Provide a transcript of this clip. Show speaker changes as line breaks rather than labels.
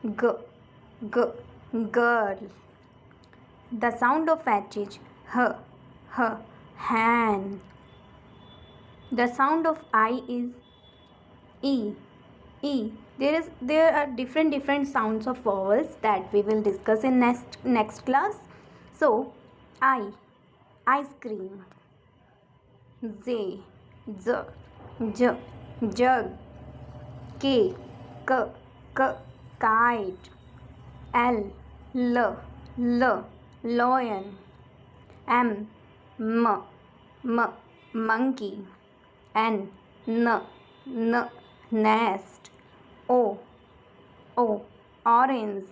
G, g, girl. The sound of H is H, h, hand. The sound of I is E, E. There are different sounds of vowels that we will discuss in next class. So ice cream. Z, Z, J, jug. K, K, K, kite. L, L, lion. M, monkey. N, nest. O, orange.